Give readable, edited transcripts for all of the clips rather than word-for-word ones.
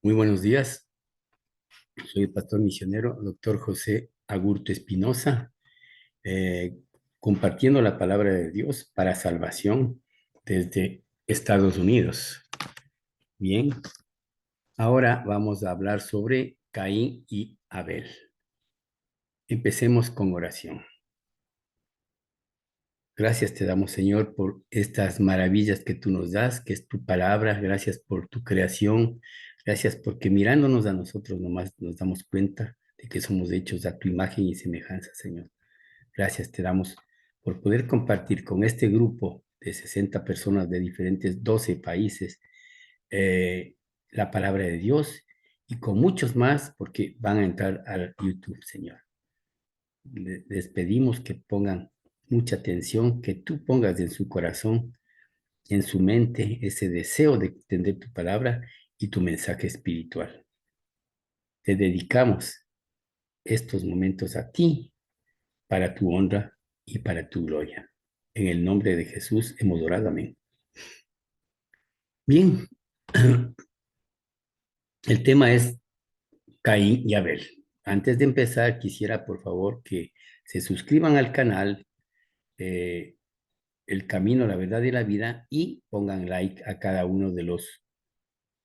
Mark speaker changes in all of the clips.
Speaker 1: Muy buenos días, soy el pastor misionero, doctor José Agurto Espinosa, eh, compartiendo la palabra de Dios para salvación desde Estados Unidos. Bien, ahora vamos a hablar sobre Caín y Abel. Empecemos con oración. Gracias te damos, Señor, por estas maravillas que tú nos das, que es tu palabra. Gracias por tu creación. Gracias porque mirándonos a nosotros nomás nos damos cuenta de que somos hechos a tu imagen y semejanza, Señor. Gracias te damos por poder compartir con este grupo de 60 personas de diferentes 12 países la palabra de Dios y con muchos más porque van a entrar al YouTube, Señor. Les pedimos que pongan mucha atención, que tú pongas en su corazón, en su mente, ese deseo de entender tu palabra y tu mensaje espiritual. Te dedicamos estos momentos a ti para tu honra y para tu gloria. En el nombre de Jesús hemos orado, amén. Bien, el tema es Caín y Abel. Antes de empezar, quisiera por favor que se suscriban al canal El Camino, la Verdad y la Vida y pongan like a cada uno de los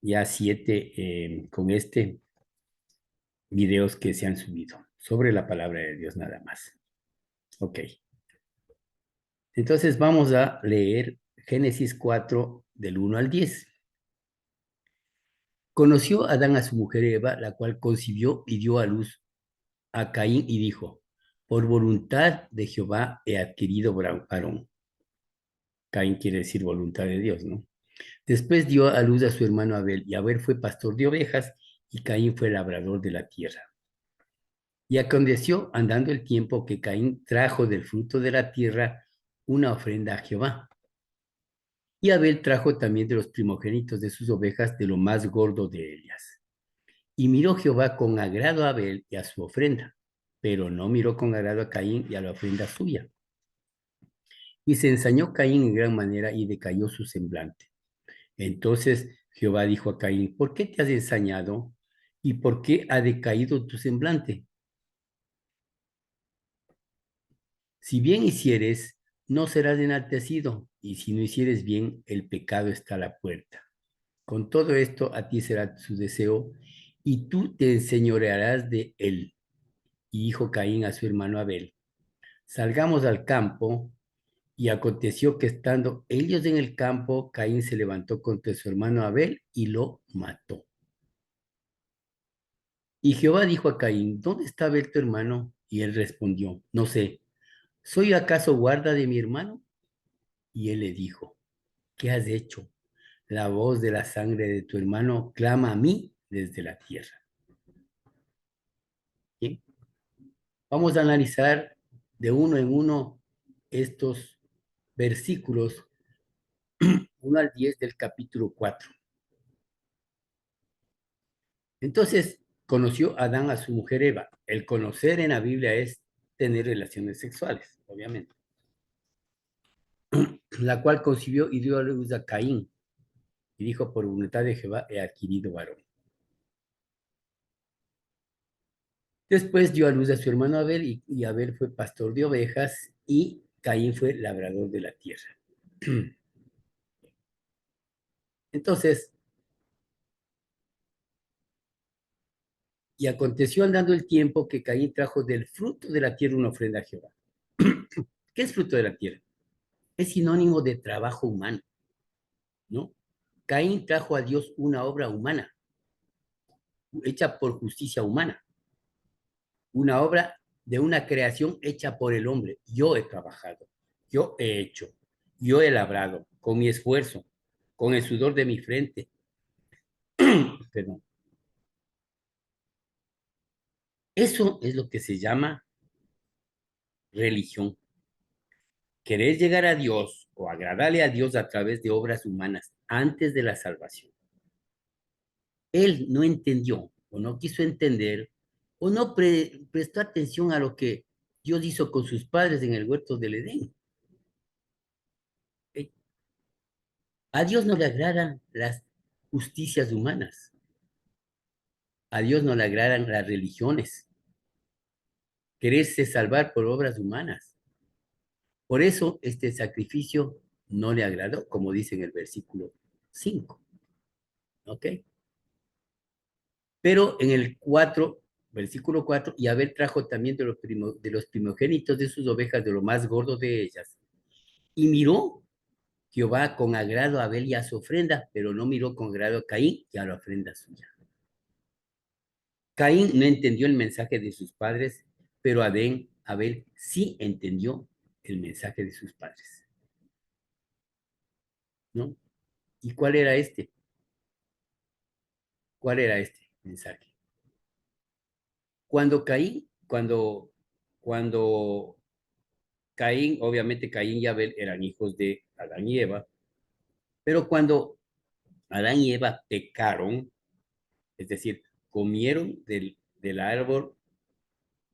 Speaker 1: ya 7 con este videos que se han subido sobre la palabra de Dios nada más. Ok, entonces vamos a leer Génesis 4 del 1 al 10. Conoció Adán a su mujer Eva, la cual concibió y dio a luz a Caín y dijo, por voluntad de Jehová he adquirido varón. Caín quiere decir voluntad de Dios, ¿no? Después dio a luz a su hermano Abel, y Abel fue pastor de ovejas, y Caín fue labrador de la tierra. Y aconteció, andando el tiempo, que Caín trajo del fruto de la tierra una ofrenda a Jehová. Y Abel trajo también de los primogénitos de sus ovejas, de lo más gordo de ellas. Y miró Jehová con agrado a Abel y a su ofrenda, pero no miró con agrado a Caín y a la ofrenda suya. Y se ensañó Caín en gran manera y decayó su semblante. Entonces Jehová dijo a Caín, ¿por qué te has ensañado? ¿Y por qué ha decaído tu semblante? Si bien hicieres, no serás enaltecido, y si no hicieres bien, el pecado está a la puerta. Con todo esto, a ti será su deseo, y tú te enseñorearás de él. Y dijo Caín a su hermano Abel, salgamos al campo. Y aconteció que estando ellos en el campo, Caín se levantó contra su hermano Abel y lo mató. Y Jehová dijo a Caín, ¿dónde está Abel tu hermano? Y él respondió, no sé, ¿soy acaso guarda de mi hermano? Y él le dijo, ¿qué has hecho? La voz de la sangre de tu hermano clama a mí desde la tierra. Bien, vamos a analizar de uno en uno estos versículos 1 al 10 del capítulo 4. Entonces, conoció Adán a su mujer Eva. El conocer en la Biblia es tener relaciones sexuales, obviamente. La cual concibió y dio a luz a Caín. Y dijo, por voluntad de Jehová he adquirido varón. Después dio a luz a su hermano Abel y Abel fue pastor de ovejas y Caín fue labrador de la tierra. Entonces, y aconteció andando el tiempo que Caín trajo del fruto de la tierra una ofrenda a Jehová. ¿Qué es fruto de la tierra? Es sinónimo de trabajo humano, ¿no? Caín trajo a Dios una obra humana, hecha por justicia humana, una obra de una creación hecha por el hombre. Yo he trabajado, yo he hecho, yo he labrado con mi esfuerzo, con el sudor de mi frente. Perdón. Eso es lo que se llama religión. Querer llegar a Dios o agradarle a Dios a través de obras humanas antes de la salvación. Él no entendió o no quiso entender o no prestó atención a lo que Dios hizo con sus padres en el huerto del Edén. A Dios no le agradan las justicias humanas. A Dios no le agradan las religiones, quererse salvar por obras humanas. Por eso este sacrificio no le agradó, como dice en el versículo 5, ¿ok? Pero en el 4, versículo 4, y Abel trajo también de los primogénitos de sus ovejas, de lo más gordo de ellas. Y miró Jehová con agrado a Abel y a su ofrenda, pero no miró con agrado a Caín y a la ofrenda suya. Caín no entendió el mensaje de sus padres, pero Abel sí entendió el mensaje de sus padres, ¿no? ¿Y cuál era este? ¿Cuál era este mensaje? Cuando Caín, cuando Caín, obviamente Caín y Abel eran hijos de Adán y Eva, pero cuando Adán y Eva pecaron, es decir, comieron del árbol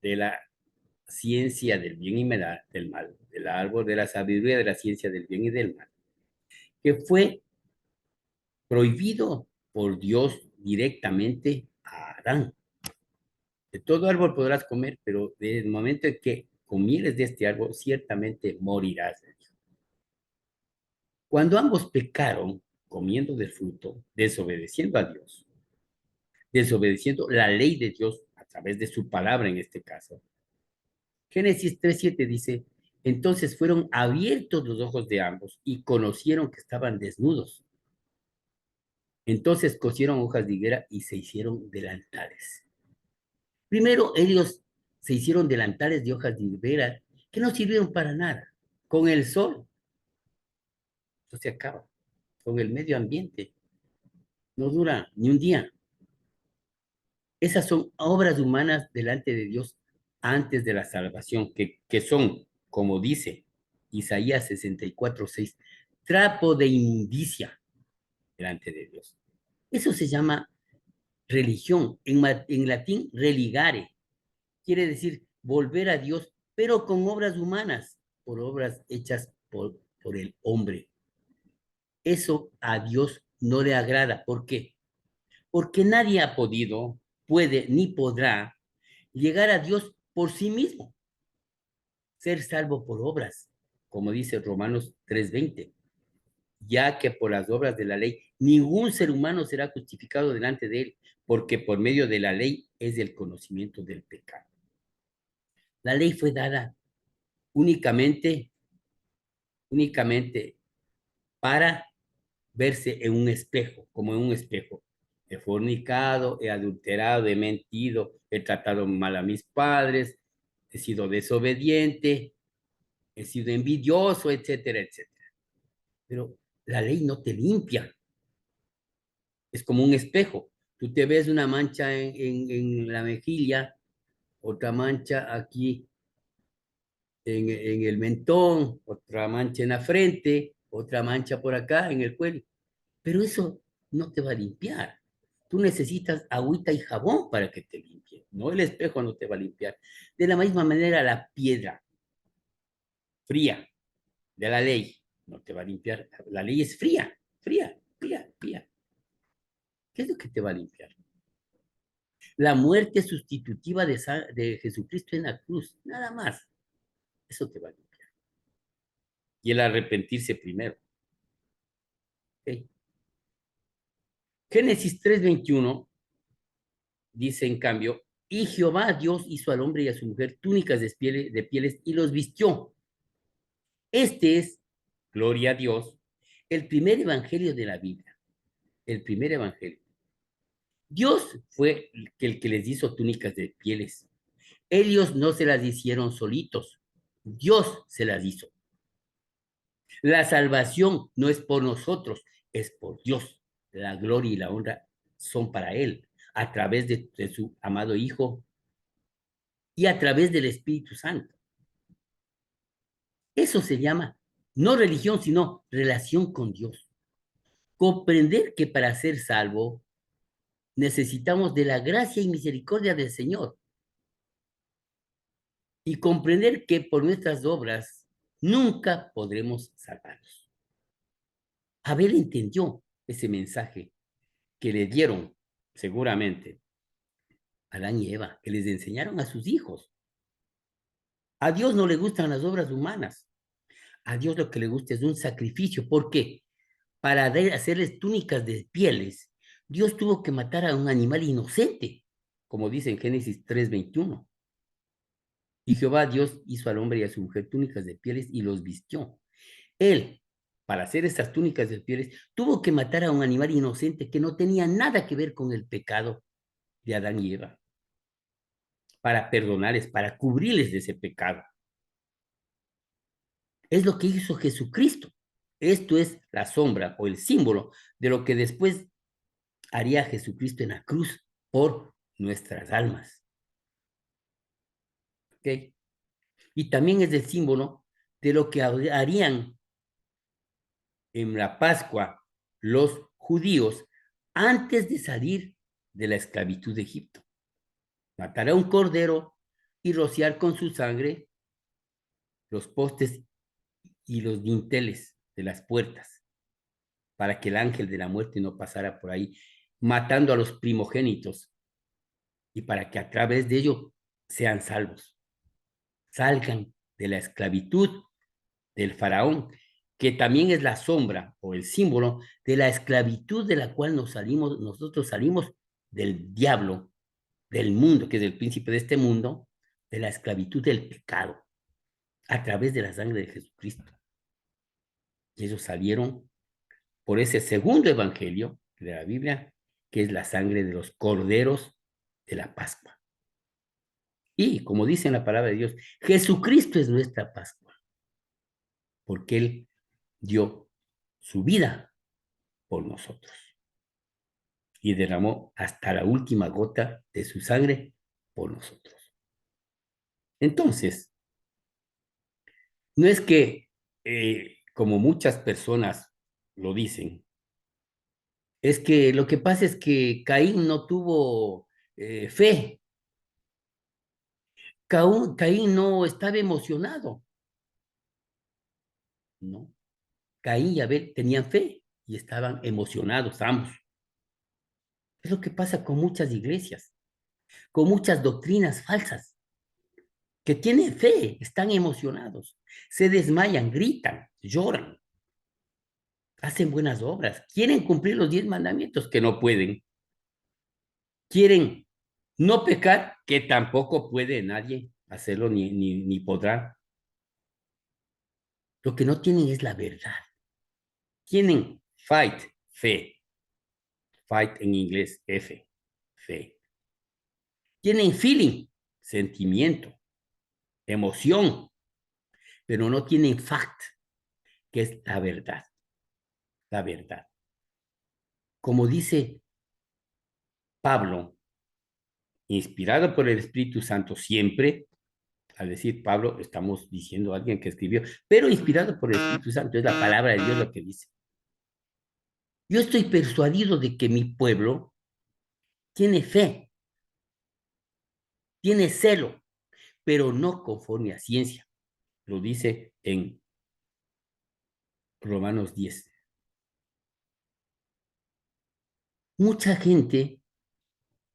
Speaker 1: de la ciencia del bien y del mal, del árbol de la sabiduría de la ciencia del bien y del mal, que fue prohibido por Dios directamente a Adán. De todo árbol podrás comer, pero desde el momento en que comieres de este árbol, ciertamente morirás. Cuando ambos pecaron, comiendo del fruto, desobedeciendo a Dios, desobedeciendo la ley de Dios a través de su palabra en este caso, Génesis 3:7 dice, entonces fueron abiertos los ojos de ambos y conocieron que estaban desnudos. Entonces cosieron hojas de higuera y se hicieron delantales. Primero ellos se hicieron delantales de hojas de higuera que no sirvieron para nada. Con el sol, eso se acaba. Con el medio ambiente, no dura ni un día. Esas son obras humanas delante de Dios antes de la salvación, que son, como dice Isaías 64:6, trapo de inmundicia delante de Dios. Eso se llama religión. En latín, religare. Quiere decir volver a Dios, pero con obras humanas, por obras hechas por el hombre. Eso a Dios no le agrada. ¿Por qué? Porque nadie ha podido, puede ni podrá llegar a Dios por sí mismo, ser salvo por obras, como dice Romanos 3:20, ya que por las obras de la ley ningún ser humano será justificado delante de él, porque por medio de la ley es el conocimiento del pecado. La ley fue dada únicamente, únicamente para verse en un espejo, como en un espejo. He fornicado, he adulterado, he mentido, he tratado mal a mis padres, he sido desobediente, he sido envidioso, etcétera, etcétera. Pero la ley no te limpia, es como un espejo. Tú te ves una mancha en la mejilla, otra mancha aquí en el mentón, otra mancha en la frente, otra mancha por acá en el cuello. Pero eso no te va a limpiar. Tú necesitas agüita y jabón para que te limpie. No, el espejo no te va a limpiar. De la misma manera, la piedra fría de la ley no te va a limpiar. La ley es fría, fría, fría, fría. ¿Qué es lo que te va a limpiar? La muerte sustitutiva de Jesucristo en la cruz, nada más. Eso te va a limpiar. Y el arrepentirse primero. ¿Okay? Génesis 3:21 dice, en cambio, y Jehová Dios hizo al hombre y a su mujer túnicas de pieles y los vistió. Este es, gloria a Dios, el primer evangelio de la Biblia. El primer evangelio. Dios fue el que les hizo túnicas de pieles. Ellos no se las hicieron solitos. Dios se las hizo. La salvación no es por nosotros, es por Dios. La gloria y la honra son para Él, a través de su amado Hijo y a través del Espíritu Santo. Eso se llama no religión, sino relación con Dios. Comprender que para ser salvo necesitamos de la gracia y misericordia del Señor. Y comprender que por nuestras obras nunca podremos salvarnos. Abel entendió ese mensaje que le dieron, seguramente, Adán y Eva, que les enseñaron a sus hijos. A Dios no le gustan las obras humanas. A Dios lo que le gusta es un sacrificio. ¿Por qué? Para hacerles túnicas de pieles, Dios tuvo que matar a un animal inocente, como dice en Génesis 3:21. Y Jehová Dios hizo al hombre y a su mujer túnicas de pieles y los vistió. Él, para hacer estas túnicas de pieles, tuvo que matar a un animal inocente que no tenía nada que ver con el pecado de Adán y Eva, para perdonarles, para cubrirles de ese pecado. Es lo que hizo Jesucristo. Esto es la sombra o el símbolo de lo que después haría Jesucristo en la cruz por nuestras almas. ¿Ok? Y también es el símbolo de lo que harían en la Pascua los judíos antes de salir de la esclavitud de Egipto. Matar a un cordero y rociar con su sangre los postes y los dinteles de las puertas para que el ángel de la muerte no pasara por ahí matando a los primogénitos y para que a través de ello sean salvos, salgan de la esclavitud del faraón, que también es la sombra o el símbolo de la esclavitud de la cual nosotros salimos del diablo, del mundo, que es el príncipe de este mundo, de la esclavitud del pecado, a través de la sangre de Jesucristo. Y ellos salieron por ese segundo evangelio de la Biblia, que es la sangre de los corderos de la Pascua. Y como dice en la palabra de Dios, Jesucristo es nuestra Pascua, porque Él dio su vida por nosotros y derramó hasta la última gota de su sangre por nosotros. Entonces, no es que, como muchas personas lo dicen, es que lo que pasa es que Caín no tuvo fe. Caín no estaba emocionado, ¿no? Caín y Abel tenían fe y estaban emocionados ambos. Es lo que pasa con muchas iglesias, con muchas doctrinas falsas, que tienen fe, están emocionados, se desmayan, gritan, lloran, hacen buenas obras, quieren cumplir los 10 mandamientos que no pueden, quieren no pecar que tampoco puede nadie hacerlo ni podrá. Lo que no tienen es la verdad. Tienen fight, fe. Fight en inglés, F, fe. Tienen feeling, sentimiento, emoción, pero no tienen fact, que es la verdad, la verdad. Como dice Pablo, inspirado por el Espíritu Santo siempre, al decir Pablo, estamos diciendo a alguien que escribió, pero inspirado por el Espíritu Santo, es la palabra de Dios lo que dice. Yo estoy persuadido de que mi pueblo tiene fe, tiene celo, pero no conforme a ciencia. Lo dice en Romanos 10. Mucha gente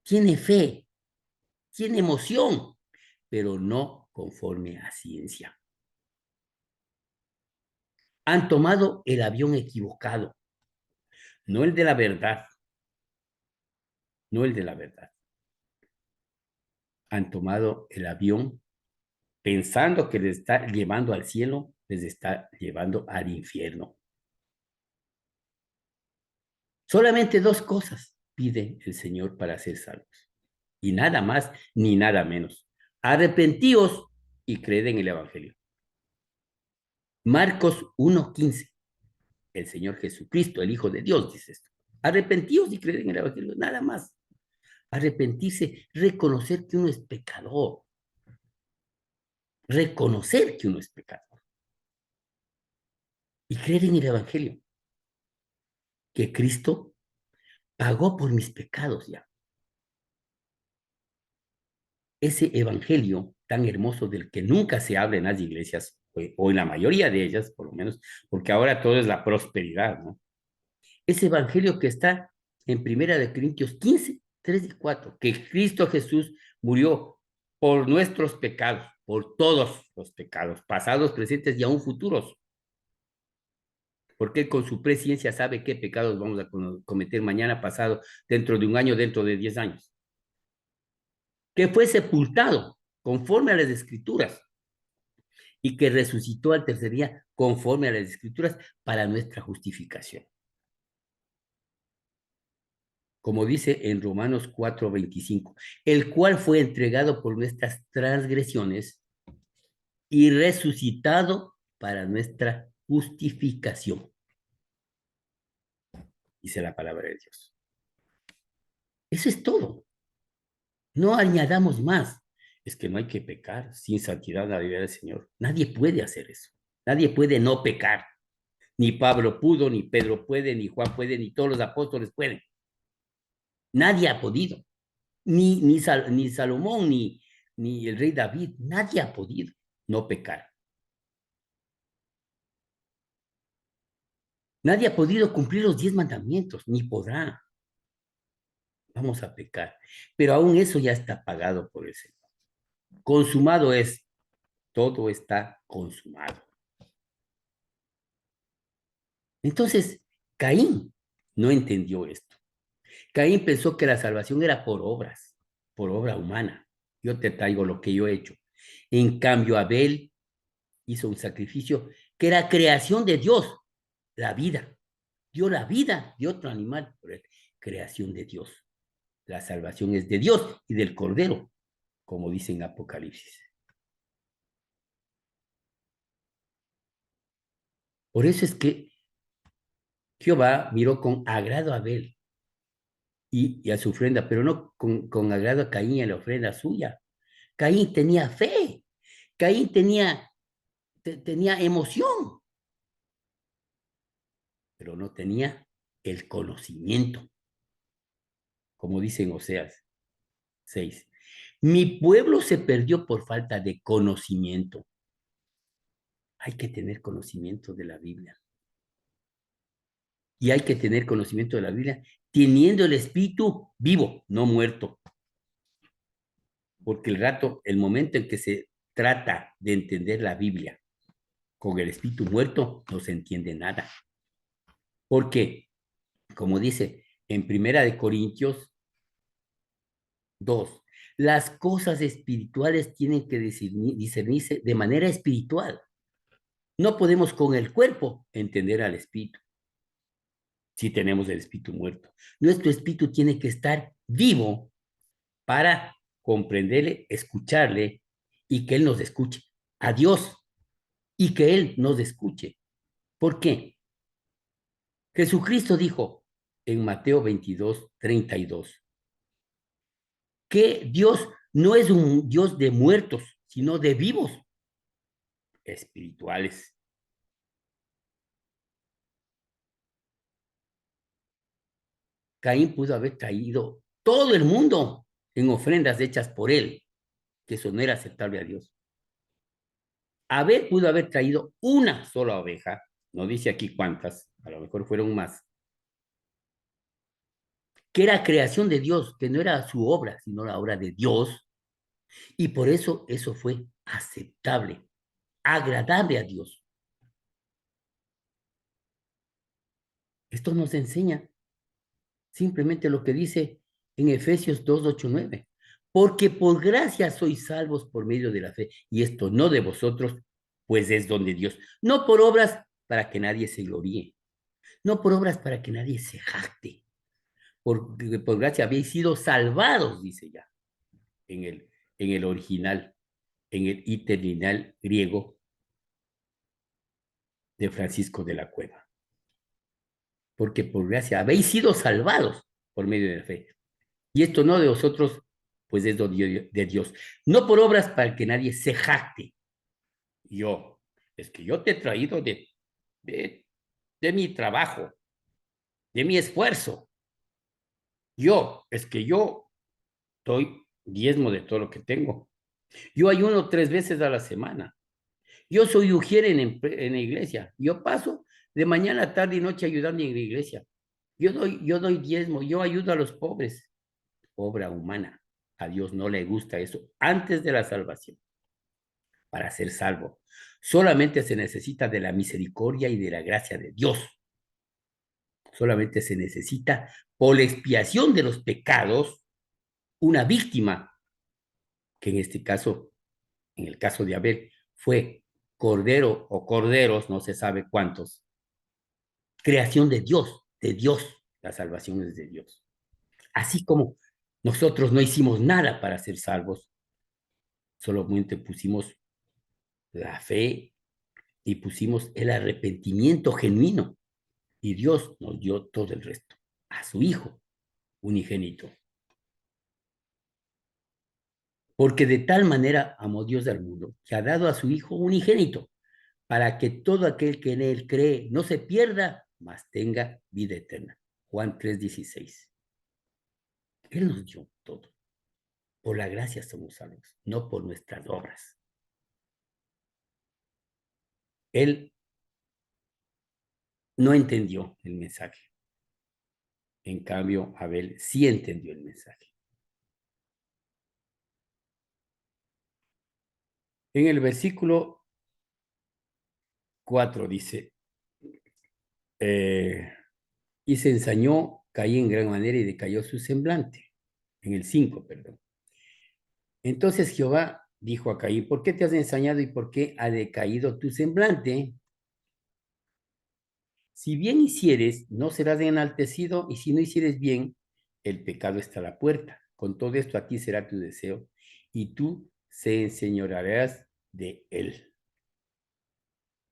Speaker 1: tiene fe, tiene emoción, pero no conforme a ciencia. Han tomado el avión equivocado, no el de la verdad, no el de la verdad. Han tomado el avión pensando que les está llevando al cielo, les está llevando al infierno. Solamente dos cosas pide el Señor para ser salvos. Y nada más ni nada menos. Arrepentíos y creed en el Evangelio. Marcos 1:15. El Señor Jesucristo, el Hijo de Dios, dice esto. Arrepentíos y creed en el Evangelio. Nada más. Arrepentirse, reconocer que uno es pecador. Reconocer que uno es pecador. Y creer en el Evangelio. Que Cristo pagó por mis pecados ya. Ese evangelio tan hermoso del que nunca se habla en las iglesias, o en la mayoría de ellas, por lo menos, porque ahora todo es la prosperidad, ¿no? Ese evangelio que está en 1 Corintios 15, 3 y 4, que Cristo Jesús murió por nuestros pecados, por todos los pecados, pasados, presentes y aún futuros, porque Él con su presciencia sabe qué pecados vamos a cometer mañana, pasado, dentro de un año, dentro de 10 años. Que fue sepultado conforme a las Escrituras y que resucitó al tercer día conforme a las Escrituras para nuestra justificación. Como dice en Romanos 4:25, el cual fue entregado por nuestras transgresiones y resucitado para nuestra justificación, dice la palabra de Dios. Eso es todo. No añadamos más. Es que no hay que pecar sin santidad a la vida del Señor. Nadie puede hacer eso. Nadie puede no pecar. Ni Pablo pudo, ni Pedro puede, ni Juan puede, ni todos los apóstoles pueden. Nadie ha podido. Ni Salomón, ni el rey David. Nadie ha podido no pecar. Nadie ha podido cumplir los 10 mandamientos, ni podrá. Vamos a pecar. Pero aún eso ya está pagado por el Señor. Consumado es. Todo está consumado. Entonces, Caín no entendió esto. Caín pensó que la salvación era por obras, por obra humana. Yo te traigo lo que yo he hecho. En cambio, Abel hizo un sacrificio que era creación de Dios, la vida. Dio la vida de otro animal, por creación de Dios. La salvación es de Dios y del Cordero, como dice en Apocalipsis. Por eso es que Jehová miró con agrado a Abel y a su ofrenda, pero no con agrado a Caín y a la ofrenda suya. Caín tenía fe, Caín tenía emoción, pero no tenía el conocimiento, como dice en Oseas 6. Mi pueblo se perdió por falta de conocimiento. Hay que tener conocimiento de la Biblia. Y hay que tener conocimiento de la Biblia teniendo el espíritu vivo, no muerto. Porque el momento en que se trata de entender la Biblia con el espíritu muerto, no se entiende nada. Porque, como dice en Primera de Corintios 2, las cosas espirituales tienen que discernirse de manera espiritual. No podemos con el cuerpo entender al espíritu si tenemos el espíritu muerto. Nuestro espíritu tiene que estar vivo para comprenderle, escucharle y que Él nos escuche. A Dios y que Él nos escuche. ¿Por qué? Jesucristo dijo en Mateo 22:32 que Dios no es un Dios de muertos, sino de vivos espirituales. Caín pudo haber traído todo el mundo en ofrendas hechas por él, que eso no era aceptable a Dios. Abel pudo haber traído una sola oveja, no dice aquí cuántas, a lo mejor fueron más, que era creación de Dios, que no era su obra, sino la obra de Dios, y por eso fue aceptable, agradable a Dios. Esto nos enseña simplemente lo que dice en Efesios 2:8-9. Porque por gracia sois salvos por medio de la fe, y esto no de vosotros, pues es don de Dios. No por obras para que nadie se gloríe, no por obras para que nadie se jacte. Por gracia habéis sido salvados, dice ya, en el original, en el iterlinal griego de Francisco de la Cueva. Porque por gracia habéis sido salvados por medio de la fe. Y esto no de vosotros, pues es de Dios. No por obras para que nadie se jacte. Es que yo te he traído de mi trabajo, de mi esfuerzo. Es que yo doy diezmo de todo lo que tengo. Yo ayuno 3 veces a la semana. Yo soy ujier en la iglesia. Yo paso de mañana, tarde y noche ayudando en la iglesia. Yo doy diezmo, yo ayudo a los pobres. obra humana. A Dios no le gusta eso antes de la salvación. Para ser salvo, solamente se necesita de la misericordia y de la gracia de Dios. Solamente se necesita, por la expiación de los pecados, una víctima, que en este caso, en el caso de Abel, fue cordero o corderos, no se sabe cuántos, creación de Dios, de Dios. La salvación es de Dios. Así como nosotros no hicimos nada para ser salvos, solamente pusimos la fe y pusimos el arrepentimiento genuino. Y Dios nos dio todo el resto, a su Hijo unigénito. Porque de tal manera amó Dios al mundo, que ha dado a su Hijo unigénito, para que todo aquel que en él cree no se pierda, mas tenga vida eterna. Juan 3:16. Él nos dio todo. Por la gracia somos salvos, no por nuestras obras. Él no entendió el mensaje. En cambio, Abel sí entendió el mensaje. En el versículo 4 dice, y se ensañó Caín en gran manera y decayó su semblante. En el 5, perdón. Entonces Jehová dijo a Caín, ¿por qué te has ensañado y por qué ha decaído tu semblante? Si bien hicieres, no serás enaltecido, y si no hicieres bien, el pecado está a la puerta. Con todo esto a ti será tu deseo, y tú se enseñorearás de él.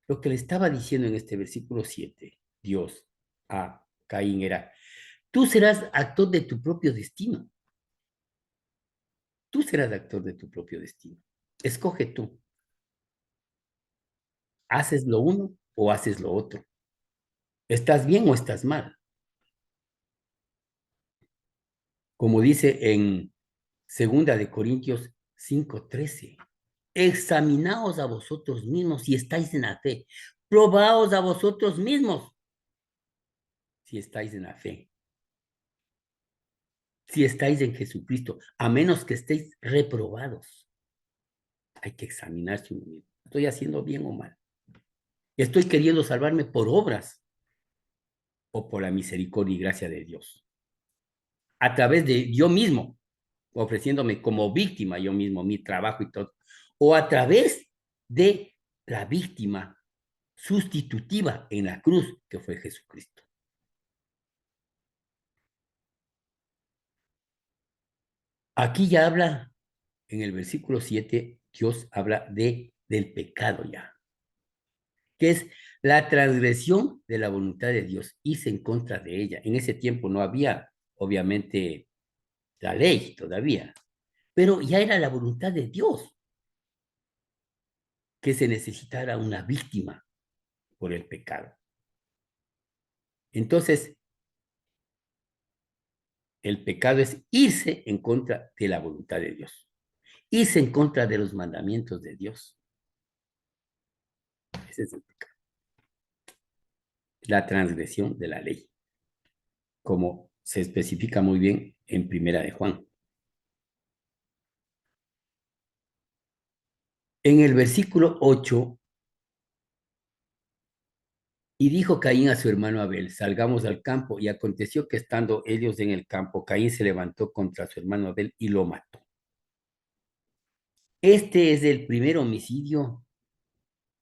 Speaker 1: Lo que le estaba diciendo en este versículo 7, Dios a Caín era, tú serás actor de tu propio destino. Tú serás actor de tu propio destino. Escoge tú. ¿Haces lo uno o haces lo otro? ¿Estás bien o estás mal? Como dice en Segunda de Corintios 5:13. Examinaos a vosotros mismos si estáis en la fe. Probaos a vosotros mismos si estáis en la fe. Si estáis en Jesucristo, a menos que estéis reprobados. Hay que examinarse uno mismo. ¿Estoy haciendo bien o mal? ¿Estoy queriendo salvarme por obras o por la misericordia y gracia de Dios? A través de yo mismo, ofreciéndome como víctima yo mismo, mi trabajo y todo, o a través de la víctima sustitutiva en la cruz que fue Jesucristo. Aquí ya habla, en el versículo 7, Dios habla del pecado ya, que es la transgresión de la voluntad de Dios, irse en contra de ella. En ese tiempo no había, obviamente, la ley todavía, pero ya era la voluntad de Dios que se necesitara una víctima por el pecado. Entonces, el pecado es irse en contra de la voluntad de Dios, irse en contra de los mandamientos de Dios. Ese es el pecado. La transgresión de la ley, como se especifica muy bien en Primera de Juan. En el versículo 8, y dijo Caín a su hermano Abel, salgamos al campo, y aconteció que estando ellos en el campo, Caín se levantó contra su hermano Abel y lo mató. Este es el primer homicidio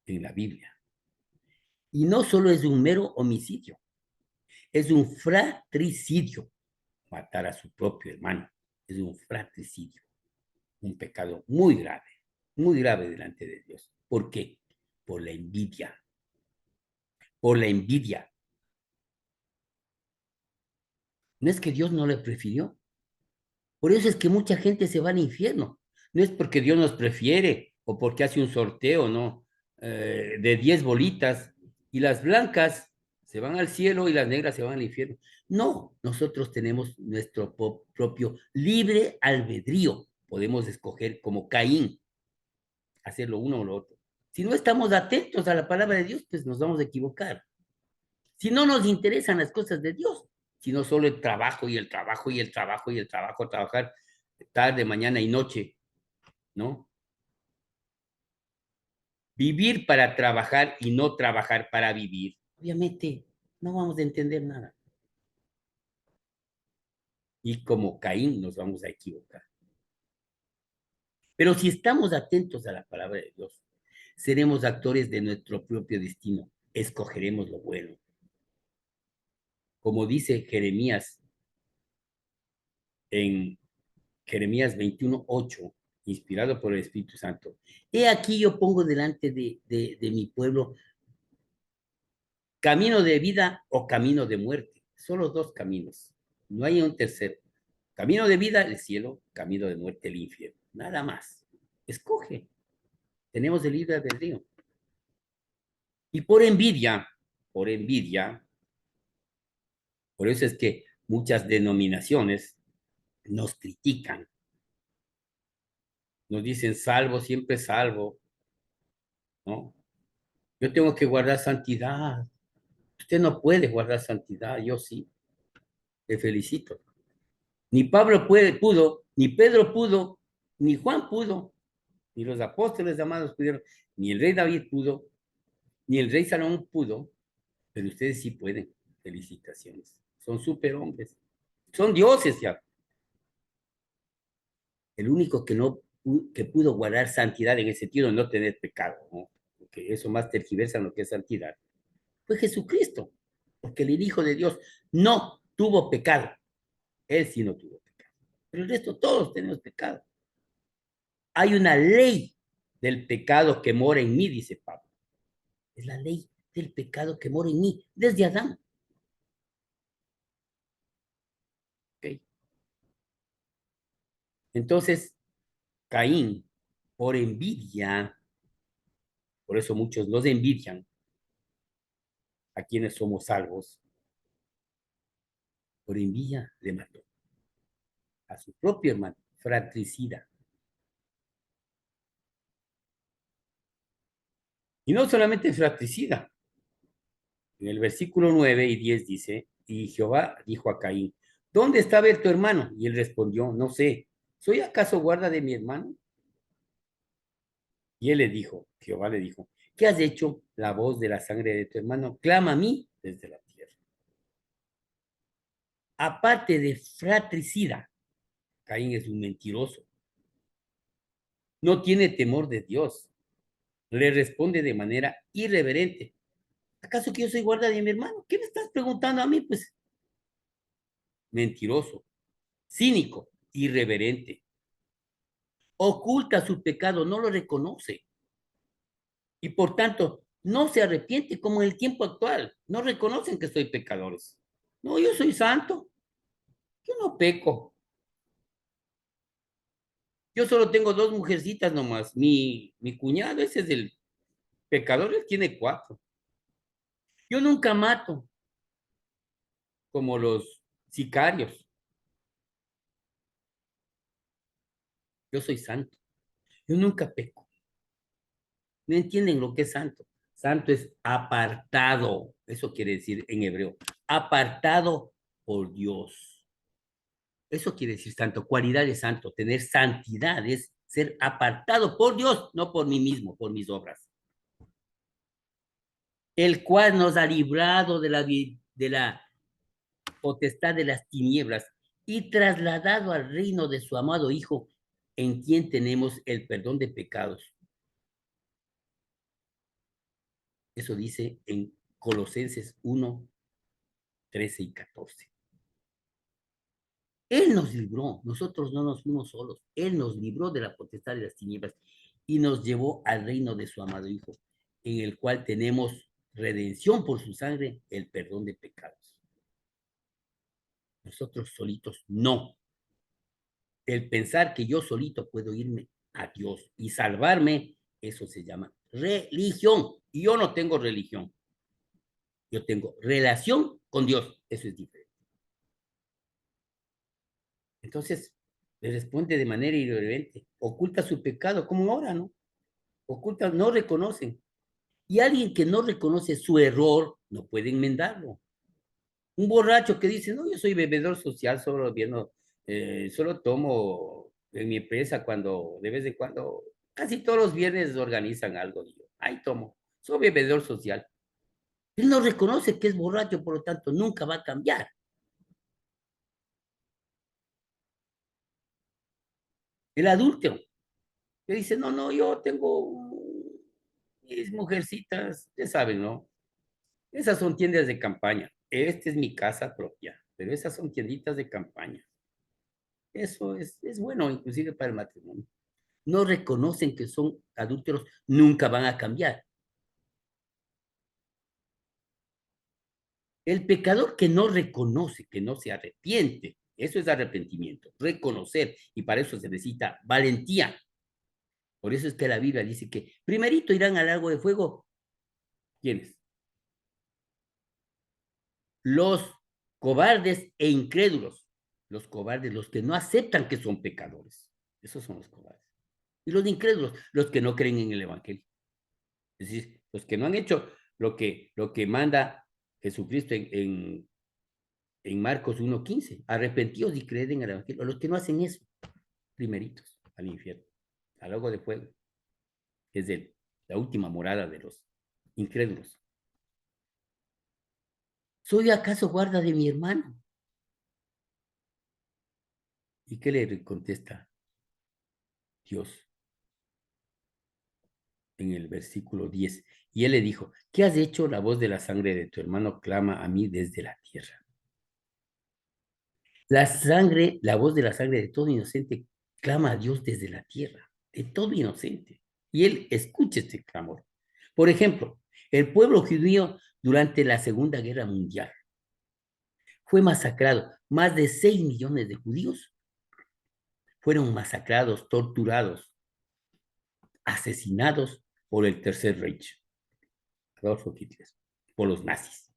Speaker 1: en la Biblia. Y no solo es un mero homicidio, es un fratricidio. Matar a su propio hermano es un fratricidio, un pecado muy grave delante de Dios. ¿Por qué? Por la envidia, por la envidia. No es que Dios no le prefirió. Por eso es que mucha gente se va al infierno. No es porque Dios nos prefiere o porque hace un sorteo, ¿no? De 10 bolitas y las blancas se van al cielo y las negras se van al infierno. No, nosotros tenemos nuestro propio libre albedrío. Podemos escoger como Caín, hacer lo uno o lo otro. Si no estamos atentos a la palabra de Dios, pues nos vamos a equivocar. Si no nos interesan las cosas de Dios, sino solo el trabajo y el trabajo y el trabajo y el trabajo, trabajar tarde, mañana y noche, ¿no? Vivir para trabajar y no trabajar para vivir. Obviamente, no vamos a entender nada. Y como Caín nos vamos a equivocar. Pero si estamos atentos a la palabra de Dios, seremos actores de nuestro propio destino. Escogeremos lo bueno. Como dice Jeremías en Jeremías 21:8, inspirado por el Espíritu Santo. He aquí yo pongo delante de mi pueblo camino de vida o camino de muerte. Solo dos caminos. No hay un tercero. Camino de vida, el cielo. Camino de muerte, el infierno. Nada más. Escoge. Tenemos el libre albedrío. Y por envidia, por eso es que muchas denominaciones nos critican. Nos dicen salvo, siempre salvo, ¿no? Yo tengo que guardar santidad. Usted no puede guardar santidad, yo sí. Te felicito. Ni Pablo pudo, ni Pedro pudo, ni Juan pudo, ni los apóstoles llamados pudieron, ni el rey David pudo, ni el rey Salomón pudo, pero ustedes sí pueden. Felicitaciones. Son superhombres. Son dioses ya. El único que no que pudo guardar santidad en el sentido de no tener pecado, ¿no? Porque eso más tergiversa lo que es santidad, fue Jesucristo, porque el Hijo de Dios no tuvo pecado. Él sí no tuvo pecado. Pero el resto todos tenemos pecado. Hay una ley del pecado que mora en mí, dice Pablo. Es la ley del pecado que mora en mí desde Adán. ¿Okay? Entonces, Caín, por envidia, por eso muchos nos envidian a quienes somos salvos, por envidia le mató a su propio hermano, fratricida. Y no solamente fratricida, en el versículo 9 y 10 dice, y Jehová dijo a Caín, ¿dónde está Abel tu hermano? Y él respondió, no sé, ¿soy acaso guarda de mi hermano? Y él le dijo, Jehová le dijo, ¿qué has hecho? La voz de la sangre de tu hermano clama a mí desde la tierra. Aparte de fratricida, Caín es un mentiroso, no tiene temor de Dios, le responde de manera irreverente. ¿Acaso que yo soy guarda de mi hermano? ¿Qué me estás preguntando a mí? Pues mentiroso, cínico, irreverente. Oculta su pecado, no lo reconoce. Y por tanto, no se arrepiente como en el tiempo actual. No reconocen que soy pecadores. No, yo soy santo. Yo no peco. Yo solo tengo dos mujercitas nomás. Mi cuñado, ese es el pecador, él tiene cuatro. Yo nunca mato como los sicarios. Yo soy santo. Yo nunca peco. No entienden lo que es santo. Santo es apartado. Eso quiere decir en hebreo. Apartado por Dios. Eso quiere decir santo. Cualidad de santo. Tener santidad es ser apartado por Dios, no por mí mismo, por mis obras. El cual nos ha librado de la potestad de las tinieblas y trasladado al reino de su amado Hijo, en quien tenemos el perdón de pecados. Eso dice en Colosenses 1, 13 y 14. Él nos libró, nosotros no nos fuimos solos, Él nos libró de la potestad de las tinieblas y nos llevó al reino de su amado Hijo, en el cual tenemos redención por su sangre, el perdón de pecados. Nosotros solitos no. El pensar que yo solito puedo irme a Dios y salvarme, eso se llama religión. Y yo no tengo religión. Yo tengo relación con Dios. Eso es diferente. Entonces, le responde de manera irreverente. Oculta su pecado, como ahora, ¿no? Oculta, no reconocen. Y alguien que no reconoce su error no puede enmendarlo. Un borracho que dice, no, yo soy bebedor social, solo tomo en mi empresa cuando, de vez en cuando, casi todos los viernes organizan algo, digo, ahí tomo, soy bebedor social. Él no reconoce que es borracho, por lo tanto, nunca va a cambiar. El adúltero, que dice, no, no, yo tengo mis mujercitas, ya saben, ¿no? Esas son tiendas de campaña. Esta es mi casa propia, pero esas son tienditas de campaña. Eso es bueno, inclusive para el matrimonio. No reconocen que son adúlteros, nunca van a cambiar. El pecador que no reconoce, que no se arrepiente, eso es arrepentimiento, reconocer, y para eso se necesita valentía. Por eso es que la Biblia dice que primerito irán al lago de fuego. ¿Quiénes? Los cobardes e incrédulos. Los cobardes, los que no aceptan que son pecadores. Esos son los cobardes. Y los incrédulos, los que no creen en el Evangelio. Es decir, los que no han hecho lo que manda Jesucristo en Marcos 1:15. Arrepentidos y creed en el Evangelio. Los que no hacen eso, primeritos, al infierno, al lago de fuego. Es la última morada de los incrédulos. ¿Soy acaso guarda de mi hermano? ¿Y qué le contesta Dios en el versículo 10? Y él le dijo, ¿qué has hecho? La voz de la sangre de tu hermano clama a mí desde la tierra. La sangre, la voz de la sangre de todo inocente clama a Dios desde la tierra, de todo inocente. Y él escucha este clamor. Por ejemplo, el pueblo judío durante la Segunda Guerra Mundial fue masacrado. Más de 6 millones de judíos fueron masacrados, torturados, asesinados por el Tercer Reich, Adolfo Hitler, por los nazis.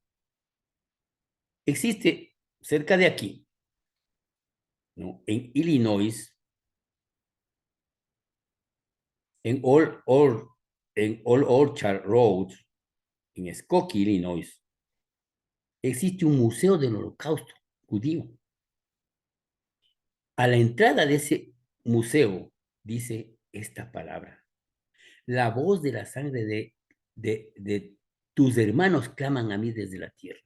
Speaker 1: Existe cerca de aquí, ¿no? En Illinois, en Old Orchard Road, en Skokie, Illinois, existe un museo del holocausto judío. A la entrada de ese museo dice esta palabra. La voz de la sangre de tus hermanos claman a mí desde la tierra.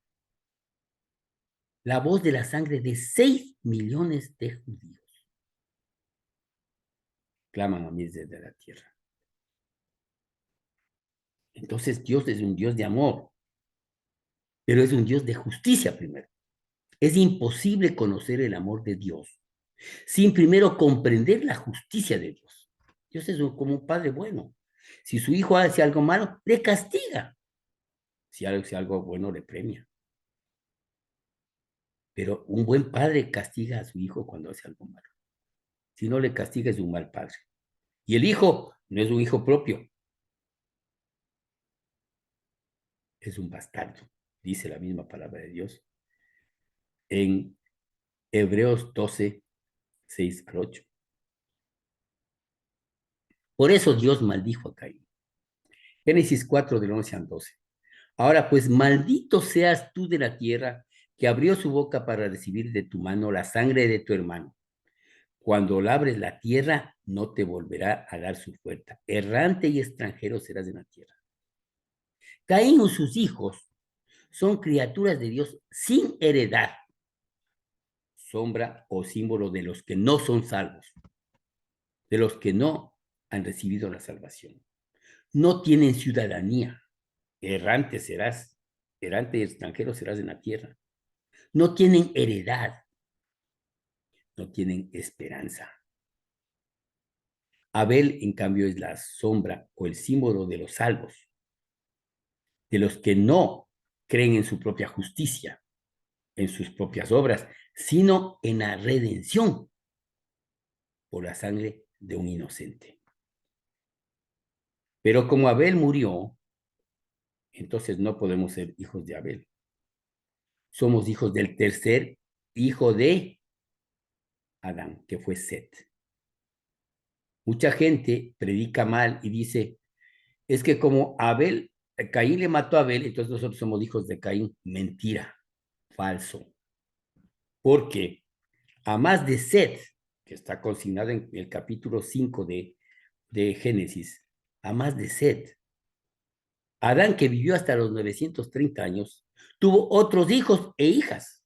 Speaker 1: La voz de la sangre de 6 millones de judíos claman a mí desde la tierra. Entonces Dios es un Dios de amor, pero es un Dios de justicia primero. Es imposible conocer el amor de Dios sin primero comprender la justicia de Dios. Dios es como un padre bueno. Si su hijo hace algo malo, le castiga. Si hace algo bueno, le premia. Pero un buen padre castiga a su hijo cuando hace algo malo. Si no le castiga, es un mal padre. Y el hijo no es un hijo propio, es un bastardo, dice la misma palabra de Dios en Hebreos 12:6-8. Por eso Dios maldijo a Caín. Génesis 4, del 11 al 12. Ahora pues, maldito seas tú de la tierra que abrió su boca para recibir de tu mano la sangre de tu hermano. Cuando labres la tierra, no te volverá a dar su fuerza. Errante y extranjero serás en la tierra. Caín y sus hijos son criaturas de Dios sin heredad, sombra o símbolo de los que no son salvos, de los que no han recibido la salvación. No tienen ciudadanía. Errante serás, errante y extranjero serás en la tierra. No tienen heredad, no tienen esperanza. Abel, en cambio, es la sombra o el símbolo de los salvos, de los que no creen en su propia justicia, en sus propias obras, sino en la redención por la sangre de un inocente. Pero como Abel murió, entonces no podemos ser hijos de Abel. Somos hijos del tercer hijo de Adán, que fue Set. Mucha gente predica mal y dice, es que como Abel, Caín le mató a Abel, entonces nosotros somos hijos de Caín. Mentira. Falso. Porque a más de Set, que está consignado en el capítulo 5 de Génesis, a más de Set, Adán, que vivió hasta los 930 años, tuvo otros hijos e hijas.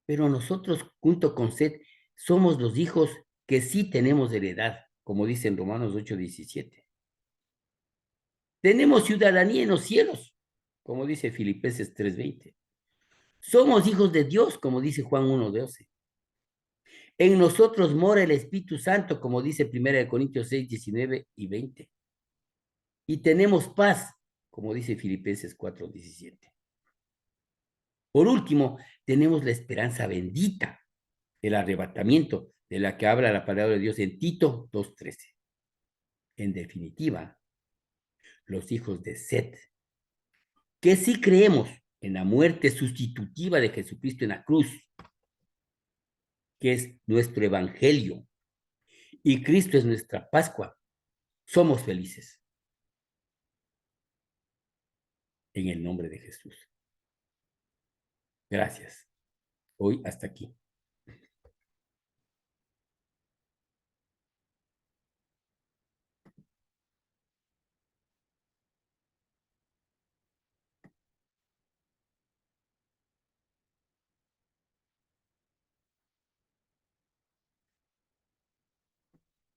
Speaker 1: Pero nosotros, junto con Set, somos los hijos que sí tenemos heredad, como dice en Romanos 8:17. Tenemos ciudadanía en los cielos, como dice Filipenses 3:20. Somos hijos de Dios, como dice Juan 1:12. En nosotros mora el Espíritu Santo, como dice 1 Corintios 6:19 y 20. Y tenemos paz, como dice Filipenses 4:17. Por último, tenemos la esperanza bendita del arrebatamiento, de la que habla la palabra de Dios en Tito 2:13. En definitiva, los hijos de Set, que sí creemos en la muerte sustitutiva de Jesucristo en la cruz, que es nuestro evangelio, y Cristo es nuestra Pascua, somos felices en el nombre de Jesús. Gracias. Hoy hasta aquí.